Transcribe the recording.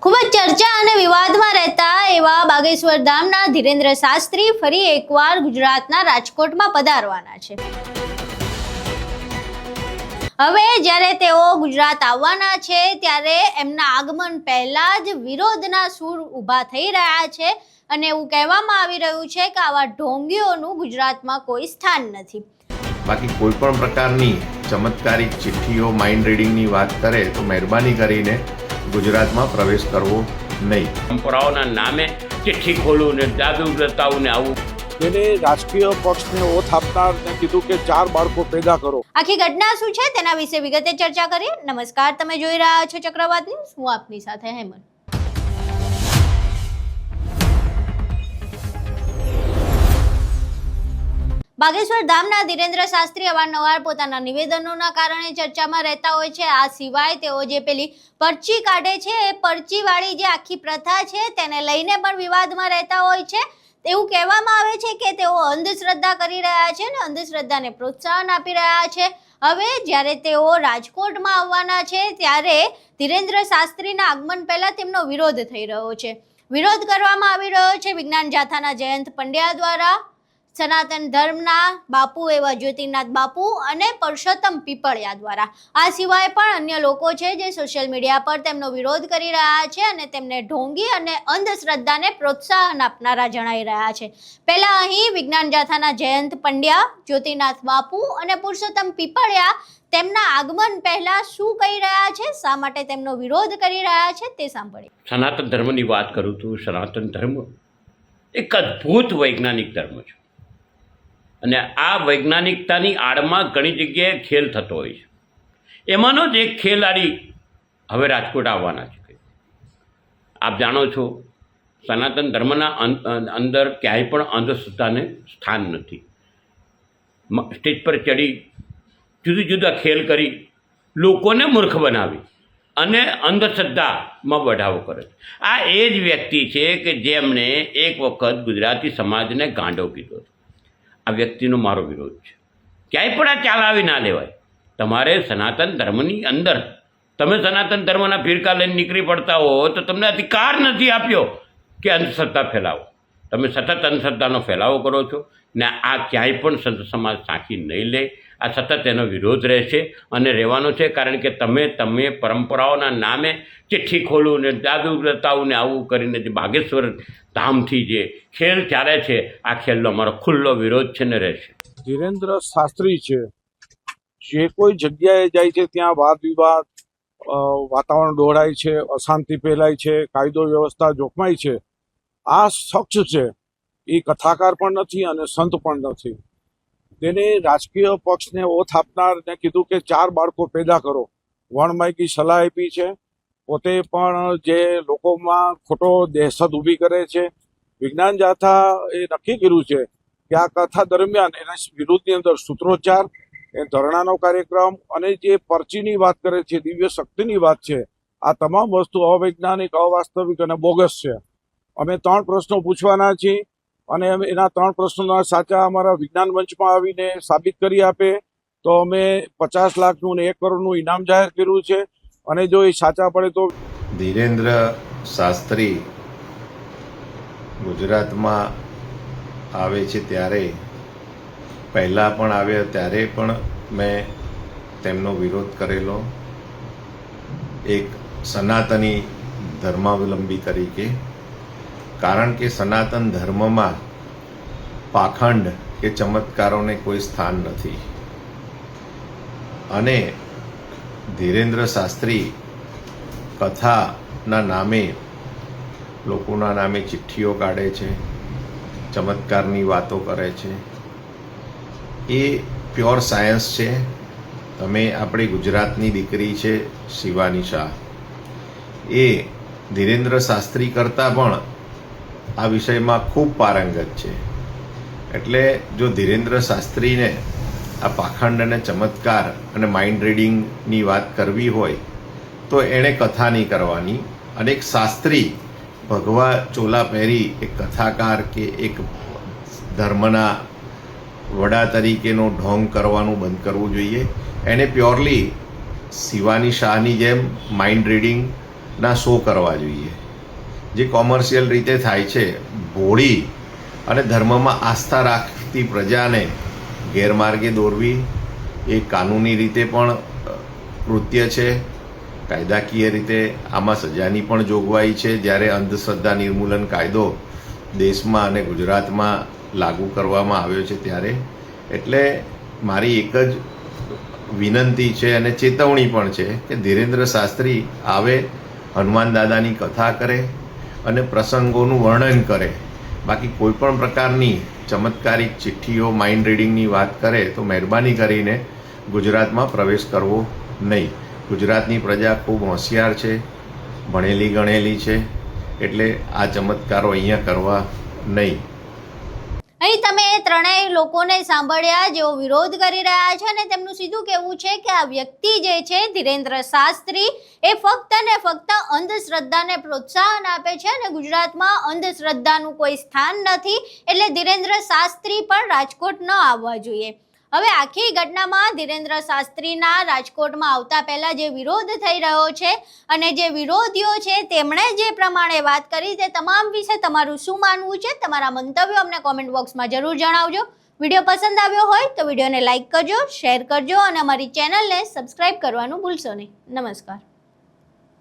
ખૂબ જ ચર્ચા અને વિવાદમાં રહેતા એવા બાગેશ્વર ધામના ધીરેન્દ્ર શાસ્ત્રી ફરી એકવાર ગુજરાતના રાજકોટમાં પધારવાના છે। હવે જ્યારે તેઓ ગુજરાત આવવાના છે ત્યારે એમના આગમન પહેલા જ વિરોધના સૂર ઊભા થઈ રહ્યા છે અને એવું કહેવામાં આવી રહ્યું છે કે આવા ઢોંગીઓનું ગુજરાતમાં કોઈ સ્થાન નથી। બાકી કોઈ પણ પ્રકારની ચમત્કારિક ચિઠ્ઠીઓ માઇન્ડ રીડિંગની વાત કરે તો મહેરબાની કરીને ગુજરાતમાં પ્રવેશ કરવો નહીં। પરંપરાઓના નામે ચિઠ્ઠી ખોલવું ને જાદુ બતાવું ને આવું। તેને રાજકીય પક્ષને ઓથ આપનારને કીધું કે 4 બાળકો પેદા કરો। આખી ઘટના શું છે તેના વિશે વિગતે ચર્ચા કરીએ। નમસ્કાર, તમે જોઈ રહ્યા છો ચક્રવાત ન્યૂઝ, હું આપની સાથે હેમંત। બાગેશ્વર ધામના ધીરેન્દ્ર શાસ્ત્રી અવારનવાર પોતાના નિવેદનોના કારણે ચર્ચામાં રહેતા હોય છે। આ સિવાય તેઓ જે પેલી પરચી કાઢે છે એ પરચીવાળી જે આખી પ્રથા છે તેને લઈને પણ વિવાદમાં રહેતા હોય છે। એવું કહેવામાં આવે છે કે તેઓ અંધશ્રદ્ધા કરી રહ્યા છે અને અંધશ્રદ્ધાને પ્રોત્સાહન આપી રહ્યા છે। હવે જ્યારે તેઓ રાજકોટમાં આવવાના છે ત્યારે ધીરેન્દ્ર શાસ્ત્રીના આગમન પહેલા તેમનો વિરોધ થઈ રહ્યો છે। વિરોધ કરવામાં આવી રહ્યો છે વિજ્ઞાન જાથાના જયંત પંડ્યા દ્વારા, સનાતન ધર્મના બાપુ એવા જ્યોતિનાથ બાપુ અને પરસોત્તમ પીપળિયા દ્વારા। આ સિવાય પણ અન્ય લોકો છે જે સોશિયલ મીડિયા પર તેમનો વિરોધ કરી રહ્યા છે અને તેમને ઢોંગી અને અંધશ્રદ્ધાને પ્રોત્સાહન આપનારા જણાઈ રહ્યા છે। પહેલા અહીં વિજ્ઞાન જાથાના જયંત પંડ્યા, જ્યોતિનાથ બાપુ અને પુરુષોત્તમ પીપળિયા તેમના આગમન પહેલા શું કહી રહ્યા છે, શા માટે તેમનો વિરોધ કરી રહ્યા છે તે સાંભળીએ। સનાતન ધર્મની વાત કરું તો સનાતન ધર્મ એક અદ્ભુત વૈજ્ઞાનિક ધર્મ છે અને આ વૈજ્ઞાનિકતાની આડમાં ઘણી જગ્યાએ ખેલ થતો હોય છે। એમાંનો જ એક ખેલાડી હવે રાજકોટ આવવાના છે। આપ જાણો છો સનાતન ધર્મના અંદર ક્યાંય પણ અંધશ્રદ્ધાને સ્થાન નથી। સ્ટેજ પર ચડી જુદા જુદા ખેલ કરી લોકોને મૂર્ખ બનાવી અને અંધશ્રદ્ધામાં બઢાવો કરે છે। આ એ જ વ્યક્તિ છે કે જેમણે એક વખત ગુજરાતી સમાજને ગાંડો કીધો છે। આ વ્યક્તિનો મારો વિરોધ છે। ક્યાંય પણ આ ચાલાવી ના લેવાય। તમારે સનાતન ધર્મની અંદર તમે સનાતન ધર્મના ફિરકા લઈને નીકળી પડતા હો તો તમને અધિકાર નથી આપ્યો કે અંધશ્રદ્ધા ફેલાવો। તમે સતત અંધશ્રદ્ધાનો ફેલાવો કરો છો ને આ ક્યાંય પણ સંત સમાજ સાંખી નહીં લે। આ સતત એનો વિરોધ રહેશે અને રહેવાનો છે, કારણ કે તમે પરંપરાઓના નામે ચિઠ્ઠી ખોલવું ને જાદુ બતાવું ને આવું કરીને જે બાગેશ્વર ધામથી જે ખેલ ચાલે છે આ ખેલનો અમારો ખુલ્લો વિરોધ છે ને રહેશે। ધીરેન્દ્ર શાસ્ત્રી છે જે કોઈ જગ્યાએ જાય છે ત્યાં વાદ વિવાદ, વાતાવરણ દોડાય છે, અશાંતિ ફેલાય છે, કાયદો વ્યવસ્થા જોખમાય છે। આ શખ્સ છે એ કથાકાર પણ નથી અને સંત પણ નથી। તેને રાજકીય પક્ષને ઓથ આપનારને કીધું કે 4 બાળકો પેદા કરો। વણમાયકી સલાહ આપી છે। પોતે પણ જે લોકોમાં ખોટો દહેશત ઊભી કરે છે। વિજ્ઞાન જાથા એ નક્કી કર્યું છે કે આ કથા દરમિયાન એના વિરુદ્ધની અંદર સૂત્રોચ્ચાર, એ ધરણાનો કાર્યક્રમ અને જે પરચીની વાત કરે છે, દિવ્ય શક્તિની વાત છે, આ તમામ વસ્તુ અવૈજ્ઞાનિક, અવાસ્તવિક અને બોગસ છે। અમે 3 પ્રશ્નો પૂછવાના છીએ અને એના 3 પ્રશ્નોના સાચા અમારા વિજ્ઞાન મંચમાં આવીને સાબિત કરી આપે તો અમે 50 લાખનું અને 1 કરોડનું ઇનામ જાહેર કર્યું છે અને જો એ સાચા પડે તો ધીરેન્દ્ર શાસ્ત્રી ગુજરાતમાં આવે છે ત્યારે પહેલાં પણ આવ્યા ત્યારે પણ મેં તેમનો વિરોધ કરેલો એક સનાતની ધર્માવલંબી તરીકે, કારણ કે સનાતન ધર્મમાં પાખંડ કે ચમત્કારોને કોઈ સ્થાન નથી અને ધીરેન્દ્ર શાસ્ત્રી કથાના નામે લોકોના નામે ચિઠ્ઠીઓ કાઢે છે, ચમત્કારની વાતો કરે છે। એ પ્યોર સાયન્સ છે। તમે આપણી ગુજરાતની દીકરી છે શિવાની શાહ, એ ધીરેન્દ્ર શાસ્ત્રી કરતાં પણ આ વિષયમાં ખૂબ પારંગત છે। એટલે જો ધીરેન્દ્ર શાસ્ત્રીને આ પાખંડ અને ચમત્કાર અને માઇન્ડ રીડિંગની વાત કરવી હોય તો એણે કથા નહીં કરવાની અને એક શાસ્ત્રી ભગવા ચોલા પહેરી એક કથાકાર કે એક ધર્મના વડા તરીકેનો ઢોંગ કરવાનું બંધ કરવું જોઈએ। એણે પ્યોરલી શિવાની શાહની જેમ માઇન્ડ રીડિંગ ના શો કરવા જોઈએ. જે કોમર્શિયલ રીતે થાય છે, ભોળી અને ધર્મમાં આસ્થા રાખતી પ્રજાને ગેરમાર્ગે દોરવી એ કાનૂની રીતે પણ કૃત્ય છે. કાયદાકીય રીતે આમાં સજાની પણ જોગવાઈ છે જ્યારે અંધશ્રદ્ધા નિર્મૂલન કાયદો દેશમાં અને ગુજરાતમાં લાગુ કરવામાં આવ્યો છે ત્યારે. એટલે મારી એક જ વિનંતી છે અને ચેતવણી પણ છે કે ધીરેન્દ્ર શાસ્ત્રી આવે, હનુમાન દાદાની કથા કરે અને પ્રસંગોનું વર્ણન કરે. બાકી કોઈ પણ પ્રકારની ચમત્કારિક ચિઠ્ઠીઓ, માઇન્ડ રીડિંગની વાત કરે તો મહેરબાની કરીને ગુજરાતમાં પ્રવેશ કરવો નહીં. ગુજરાતની પ્રજા ખૂબ હોશિયાર છે, ભણેલી ગણેલી છે, એટલે આ ચમત્કારો અહીંયા કરવા નહીં. અહીં તમે એ ત્રણેય લોકોને સાંભળ્યા જેઓ વિરોધ કરી રહ્યા છે અને તેમનું સીધું કહેવું છે કે આ વ્યક્તિ જે છે ધીરેન્દ્ર શાસ્ત્રી એ ફક્ત ને ફક્ત અંધશ્રદ્ધાને પ્રોત્સાહન આપે છે અને ગુજરાતમાં અંધશ્રદ્ધાનું કોઈ સ્થાન નથી, એટલે ધીરેન્દ્ર શાસ્ત્રી પણ રાજકોટ ન આવવા જોઈએ. હવે આખી ઘટનામાં ધીરેન્દ્ર શાસ્ત્રીના રાજકોટમાં આવતા પહેલા જે વિરોધ થઈ રહ્યો છે અને જે વિરોધીઓ છે તેમણે જે પ્રમાણે વાત કરી તે તમામ વિશે તમારું શું માનવું છે? તમારા મંતવ્યો અમને કોમેન્ટ બોક્સમાં જરૂર જણાવજો. વિડીયો પસંદ આવ્યો હોય તો વિડીયોને લાઇક કરજો, શેર કરજો અને અમારી ચેનલને સબસ્ક્રાઇબ કરવાનું ભૂલશો નહીં. નમસ્કાર.